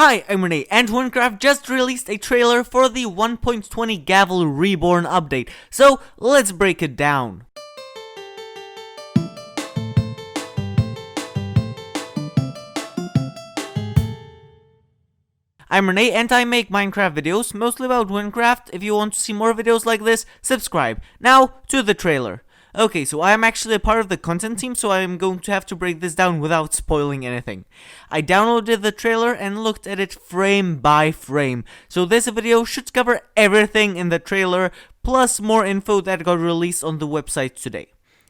Hi, I'm Renee, and Wynncraft just released a trailer for the 1.20 Gavel Reborn update, so let's break it down. I'm Renee, and I make Minecraft videos, mostly about Wynncraft. If you want to see more videos like this, subscribe. Now, to the trailer. Okay, so I am actually a part of the content team, so I am going to have to break this down without spoiling anything. I downloaded the trailer and looked at it frame by frame, so this video should cover everything in the trailer, plus more info that got released on the website today.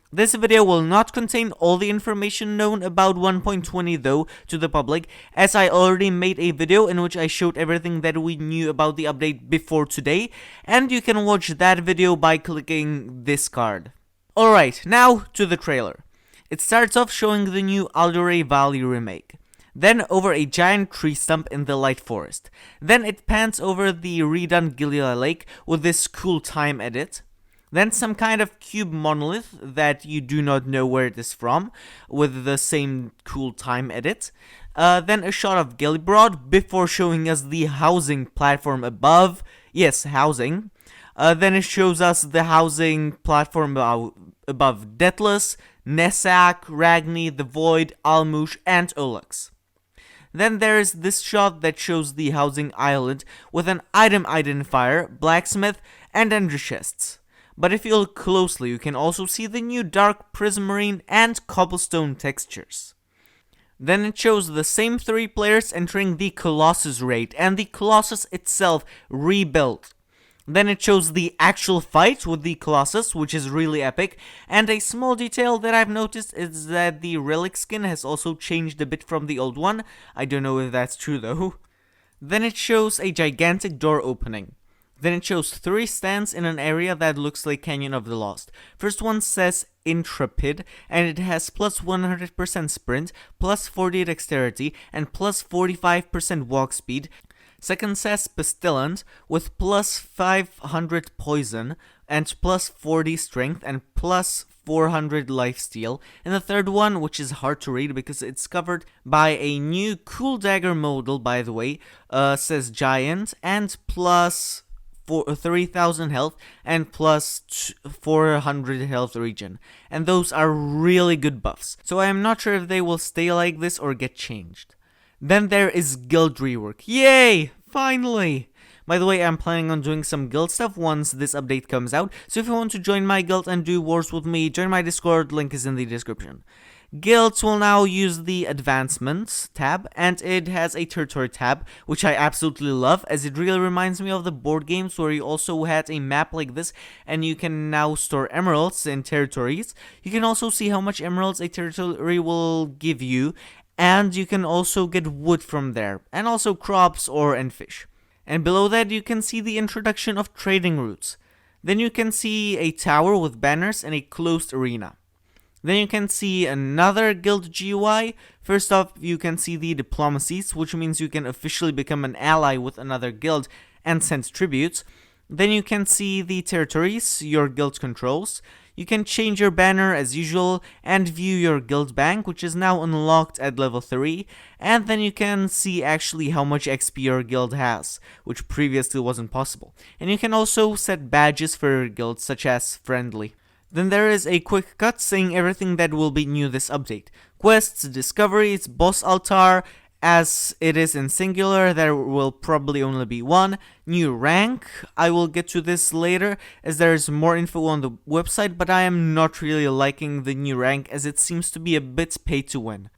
This video will not contain all the information known about 1.20 though to the public, as I already made a video in which I showed everything that we knew about the update before today, and you can watch that video by clicking this card. Alright, now to the trailer. It starts off showing the new Alderary Valley remake, then over a giant tree stump in the light forest, then it pans over the redone Gilead Lake with this cool time edit, then some kind of cube monolith that you do not know where it is from, with the same cool time edit, then a shot of Gavel before showing us the housing platform above, yes, housing. Then it shows us the housing platform above Deathless, Nessak, Ragni, The Void, Almush, and Olux. Then there is this shot that shows the housing island with an item identifier, blacksmith, and ender chests. But if you look closely, you can also see the new dark prismarine and cobblestone textures. Then it shows the same 3 players entering the Colossus raid, and the Colossus itself rebuilt. Then it shows the actual fight with the Colossus, which is really epic, and a small detail that I've noticed is that the relic skin has also changed a bit from the old one. I don't know if that's true though. Then it shows a gigantic door opening. Then it shows 3 stands in an area that looks like Canyon of the Lost. First one says Intrepid, and it has plus 100% sprint, plus 40 dexterity, and plus 45% walk speed. Second says Pestilent with plus 500 poison and plus 40 strength and plus 400 lifesteal. And the third one, which is hard to read because it's covered by a new cool dagger modal, by the way, says Giant and plus 3000 health and plus 400 health regen. And those are really good buffs. So I am not sure if they will stay like this or get changed. Then there is guild rework. Yay! Finally! By the way, I'm planning on doing some guild stuff once this update comes out, so if you want to join my guild and do wars with me, join my Discord, link is in the description. Guilds will now use the Advancements tab, and it has a Territory tab, which I absolutely love, as it really reminds me of the board games where you also had a map like this, and you can now store emeralds in territories. You can also see how much emeralds a territory will give you, and you can also get wood from there, and also crops and fish. And below that you can see the introduction of trading routes. Then you can see a tower with banners and a closed arena. Then you can see another guild GUI. First off, you can see the diplomacies, which means you can officially become an ally with another guild and send tributes. Then you can see the territories your guild controls. You can change your banner as usual and view your guild bank, which is now unlocked at level 3, and then you can see actually how much XP your guild has, which previously wasn't possible. And you can also set badges for your guild, such as friendly. Then there is a quick cut saying everything that will be new this update. Quests, discoveries, boss altar. As it is in singular, there will probably only be one. New rank, I will get to this later as there is more info on the website, but I am not really liking the new rank as it seems to be a bit pay to win.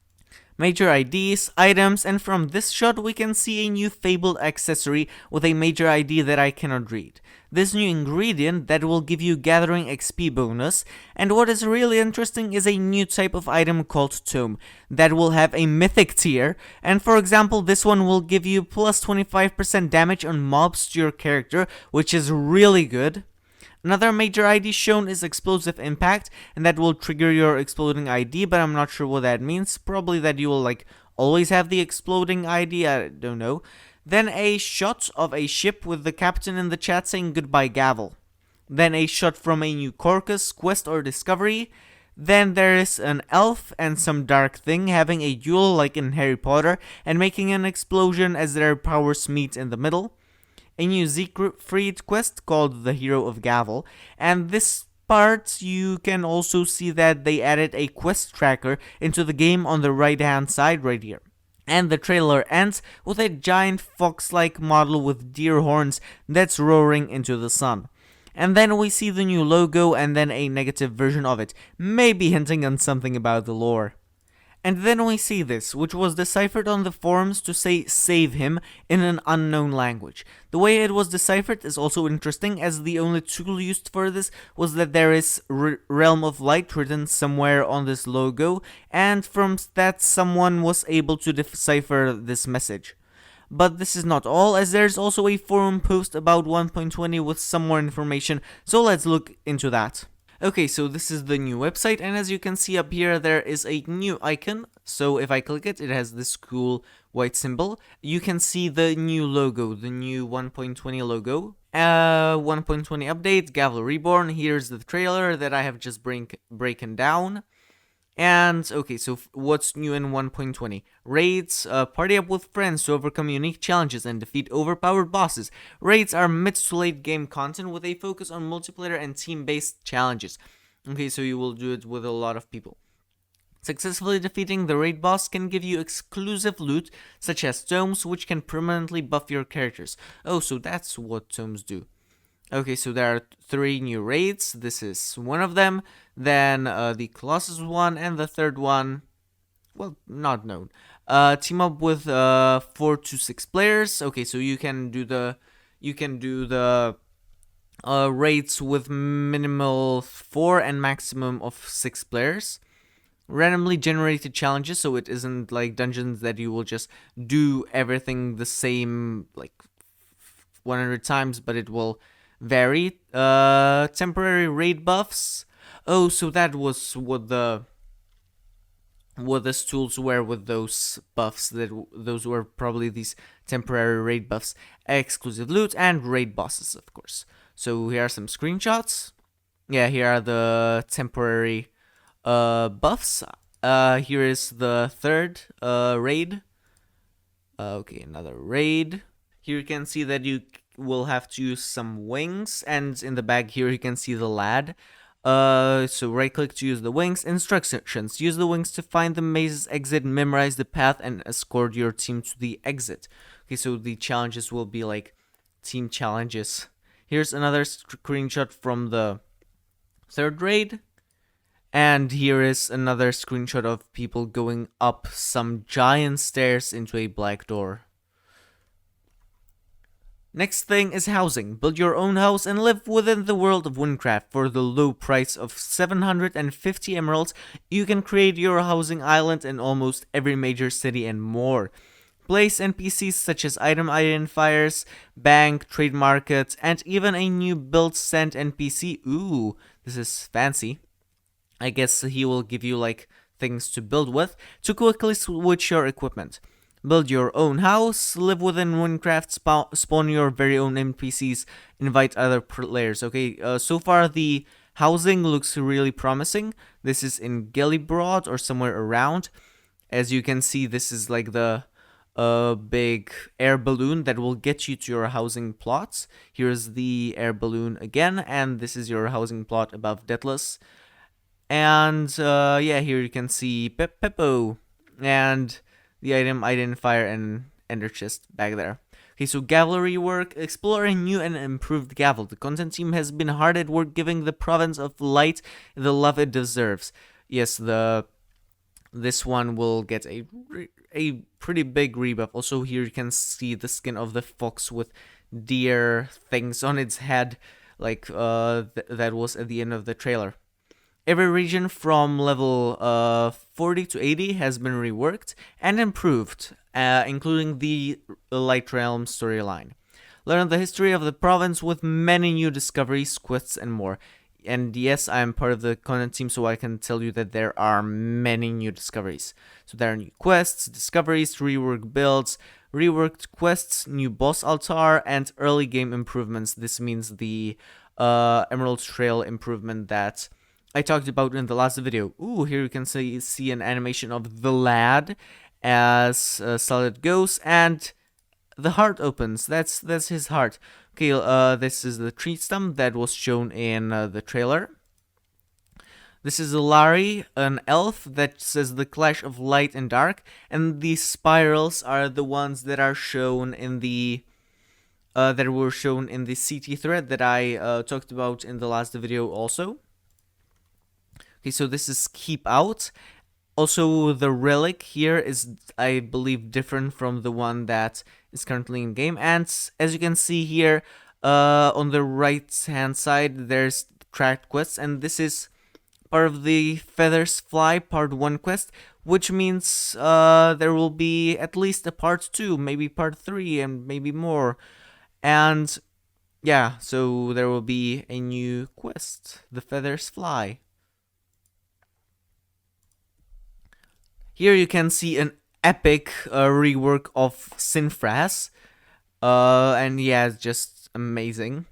Major IDs, items, and from this shot we can see a new fabled accessory with a major ID that I cannot read. This new ingredient that will give you gathering XP bonus, and what is really interesting is a new type of item called Tome that will have a mythic tier, and for example this one will give you plus 25% damage on mobs to your character, which is really good. Another major ID shown is Explosive Impact, and that will trigger your exploding ID, but I'm not sure what that means. Probably that you will always have the exploding ID, I don't know. Then a shot of a ship with the captain in the chat saying goodbye Gavel. Then a shot from a new Corcus, quest or discovery. Then there is an elf and some dark thing having a duel like in Harry Potter and making an explosion as their powers meet in the middle. A new Siegfried quest called the Hero of Gavel, and this part you can also see that they added a quest tracker into the game on the right hand side right here. And the trailer ends with a giant fox-like model with deer horns that's roaring into the sun. And then we see the new logo and then a negative version of it, maybe hinting on something about the lore. And then we see this, which was deciphered on the forums to say save him in an unknown language. The way it was deciphered is also interesting, as the only tool used for this was that there is Realm of Light written somewhere on this logo, and from that someone was able to decipher this message. But this is not all, as there's also a forum post about 1.20 with some more information, so let's look into that. Okay, so this is the new website, and as you can see up here, there is a new icon. So if I click it, it has this cool white symbol. You can see the new logo, the new 1.20 logo. 1.20 update, Gavel Reborn. Here's the trailer that I have just breaking down. And okay, so what's new in 1.20? Raids, party up with friends to overcome unique challenges and defeat overpowered bosses. Raids are mid to late game content with a focus on multiplayer and team-based challenges. Okay, so you will do it with a lot of people. Successfully defeating the raid boss can give you exclusive loot, such as tomes, which can permanently buff your characters. Oh, so that's what tomes do. Okay, so there are 3 new raids. This is one of them. Then the Colossus one, and the third one, well, not known. Team up with 4 to 6 players. Okay, so you can do the raids with minimal 4 and maximum of 6 players. Randomly generated challenges, so it isn't like dungeons that you will just do everything the same like 100 times, but it will vary. Temporary raid buffs. Oh, so that was what the tools were with those buffs. Those were probably these temporary raid buffs, exclusive loot, and raid bosses, of course. So here are some screenshots. Yeah, here are the temporary buffs. Here is the third raid. Okay, another raid. Here you can see that you will have to use some wings, and in the back here you can see the lad. So right click to use the wings. Instructions: use the wings to find the maze's exit, memorize the path, and escort your team to the exit. Okay, so the challenges will be like team challenges. Here's another screenshot from the third raid. And here is another screenshot of people going up some giant stairs into a black door. Next thing is housing. Build your own house and live within the world of Wynncraft. For the low price of 750 emeralds, you can create your housing island in almost every major city and more. Place NPCs such as item identifiers, bank, trade market, and even a new build send NPC. Ooh, this is fancy. I guess he will give you like things to build with to quickly switch your equipment. Build your own house, live within Wynncraft, spawn your very own NPCs, invite other players. Okay, so far the housing looks really promising. This is in Gellibrod or somewhere around. As you can see, this is like the big air balloon that will get you to your housing plots. Here's the air balloon again, and this is your housing plot above Deathless. And yeah, here you can see Peppo and the item identifier and ender chest back there. Okay, so Gavel Rework. Explore a new and improved Gavel. The content team has been hard at work giving the province of light the love it deserves. Yes, this one will get a pretty big rebuff. Also, here you can see the skin of the fox with deer things on its head, like that was at the end of the trailer. Every region from level 40 to 80 has been reworked and improved, including the Light Realm storyline. Learn the history of the province with many new discoveries, quests, and more. And yes, I am part of the content team, so I can tell you that there are many new discoveries. So there are new quests, discoveries, reworked builds, reworked quests, new boss altar, and early game improvements. This means the Emerald Trail improvement that I talked about in the last video. Ooh, here you can see an animation of the lad as Solid goes, and the heart opens. That's his heart. Okay, this is the tree stump that was shown in the trailer. This is Alderary, an elf that says the clash of light and dark, and these spirals are the ones that are shown in the that were shown in the CT thread that I talked about in the last video also. Okay, so this is keep out. Also, the relic here is, I believe, different from the one that is currently in game. And as you can see here, on the right hand side, there's tracked quests, and this is part of the Feathers Fly Part 1 quest, which means there will be at least a Part 2, maybe Part 3, and maybe more. And yeah, so there will be a new quest, the Feathers Fly. Here you can see an epic rework of Sinfras, and yeah, it's just amazing.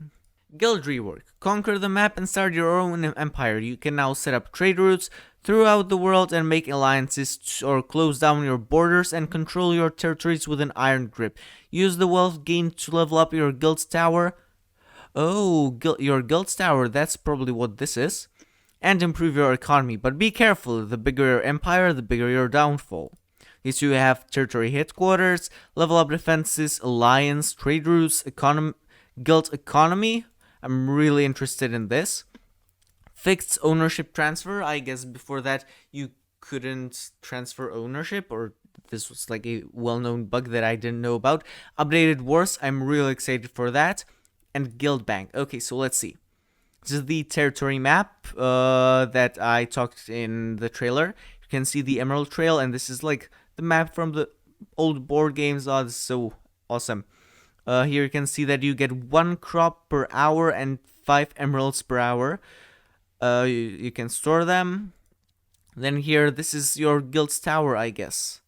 Guild Rework. Conquer the map and start your own empire. You can now set up trade routes throughout the world and make alliances or close down your borders and control your territories with an iron grip. Use the wealth gained to level up your guild's tower. Oh, your guild's tower, that's probably what this is. And improve your economy, but be careful, the bigger your empire, the bigger your downfall. These you have territory headquarters, level up defenses, alliance, trade routes, guild economy. I'm really interested in this. Fixed ownership transfer, I guess before that you couldn't transfer ownership, or this was like a well-known bug that I didn't know about. Updated wars, I'm really excited for that. And guild bank. Okay, so let's see. This is the territory map that I talked in the trailer. You can see the Emerald Trail, and this is like the map from the old board games. Oh, this is so awesome. Here you can see that you get 1 crop per hour and 5 emeralds per hour. You can store them. Then here, this is your guild's tower, I guess.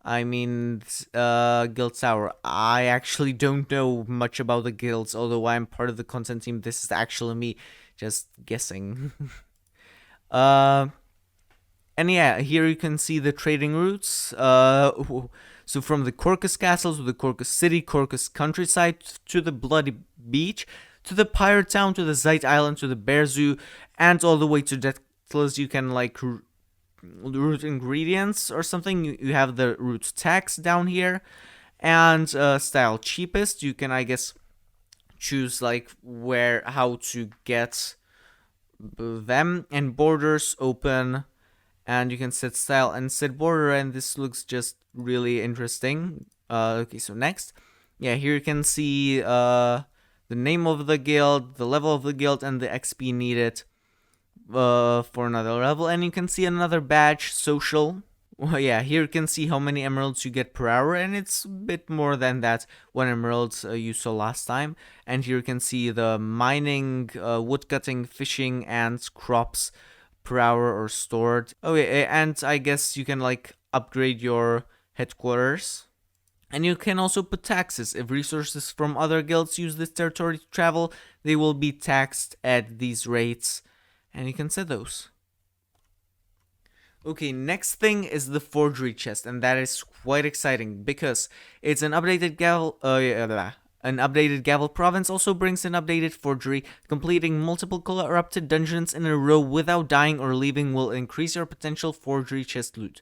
I mean, guild tower. I actually don't know much about the guilds, although I'm part of the content team. This is actually me just guessing. And yeah, here you can see the trading routes. So from the Corcus Castle to the Corcus City, Corcus Countryside, to the Bloody Beach, to the Pirate Town, to the Zite Island, to the Bear Zoo, and all the way to Deathless, you can like root ingredients or something. You have the root tax down here, and style cheapest. You can, I guess, choose like how to get them, and borders open, and you can set style and set border, and this looks just really interesting. Okay, so next, yeah, here you can see the name of the guild, the level of the guild, and the XP needed for another level, and you can see another badge, social. Well, yeah, here you can see how many emeralds you get per hour, and it's a bit more than that 1 emerald you saw last time. And here you can see the mining, woodcutting, fishing, and crops per hour or stored. Oh yeah, and I guess you can like upgrade your headquarters. And you can also put taxes. If resources from other guilds use this territory to travel, they will be taxed at these rates, and you can set those. Okay, next thing is the Forgery Chest, and that is quite exciting because it's an updated Gavel. An updated Gavel province also brings an updated forgery. Completing multiple corrupted dungeons in a row without dying or leaving will increase your potential Forgery Chest loot.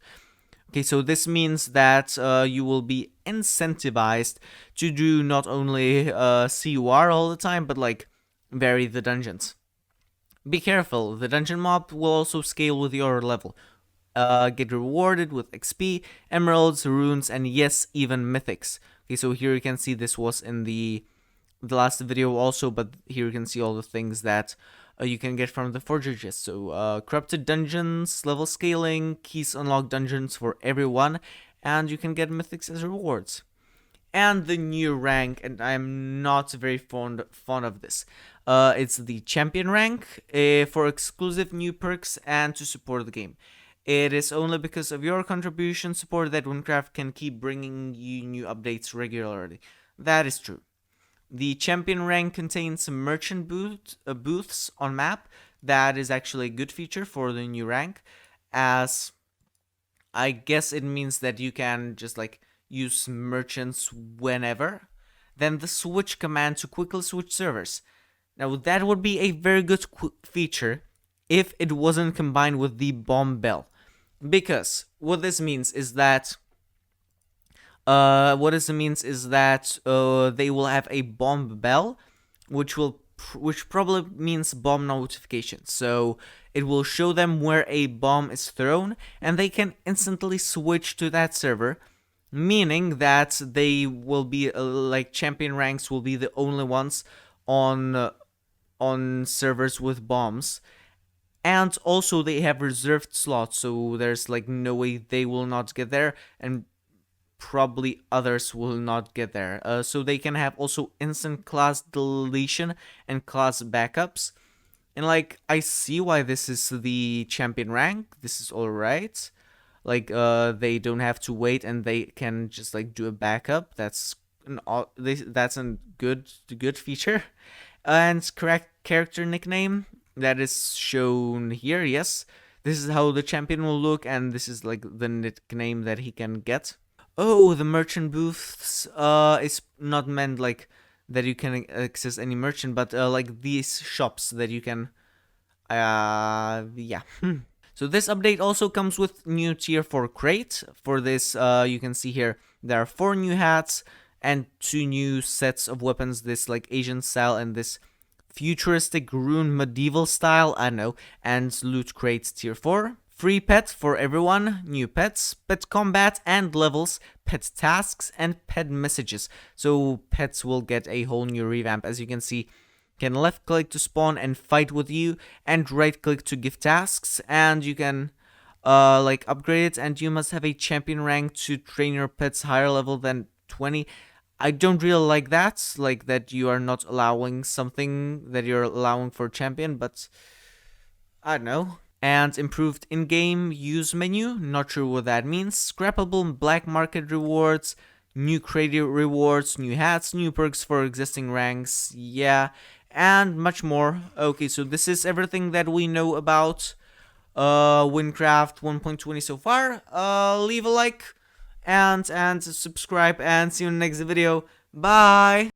Okay, so this means that you will be incentivized to do not only CUR all the time, but like vary the dungeons. Be careful, the dungeon mob will also scale with your level. Get rewarded with XP, emeralds, runes, and yes, even mythics. Okay, so here you can see this was in the last video also, but here you can see all the things that you can get from the Forgery Chest. So corrupted dungeons, level scaling, keys unlock dungeons for everyone, and you can get mythics as rewards. And the new rank, and I'm not very fond of this. It's the champion rank for exclusive new perks and to support the game. It is only because of your contribution support that Wynncraft can keep bringing you new updates regularly. That is true. The champion rank contains some merchant booths on map. that is actually a good feature for the new rank, as I guess it means that you can just like use merchants whenever. Then the switch command to quickly switch servers. Now that would be a very good feature if it wasn't combined with the bomb bell. Because what this means is that they will have a bomb bell, which probably means bomb notification. So it will show them where a bomb is thrown, and they can instantly switch to that server, meaning that they will be like champion ranks will be the only ones on servers with bombs. And also they have reserved slots, so there's like no way they will not get there, and probably others will not get there. So they can have also instant class deletion and class backups. And like I see why this is the champion rank. This is all right. Like they don't have to wait and they can just like do a backup. That's a good feature. And correct character nickname that is shown here. Yes, this is how the champion will look, and this is like the nickname that he can get. Oh, the merchant booths is not meant like that you can access any merchant, but like these shops that you can yeah. So this update also comes with new tier 4 crate. For this, you can see here there are 4 new hats and 2 new sets of weapons, this like Asian style and this futuristic rune medieval style, I don't know, and loot crate tier 4. Free pet for everyone, new pets, pet combat and levels, pet tasks, and pet messages. So pets will get a whole new revamp. As you can see, can left click to spawn and fight with you, and right click to give tasks, and you can like upgrade it, and you must have a champion rank to train your pets higher level than 20. I don't really like that you are not allowing something that you're allowing for champion, but I don't know. And improved in-game use menu, not sure what that means. Scrappable black market rewards, new credit rewards, new hats, new perks for existing ranks, yeah, and much more. Okay, so this is everything that we know about Wynncraft 1.20 so far. Leave a like and subscribe, and see you in the next video. Bye!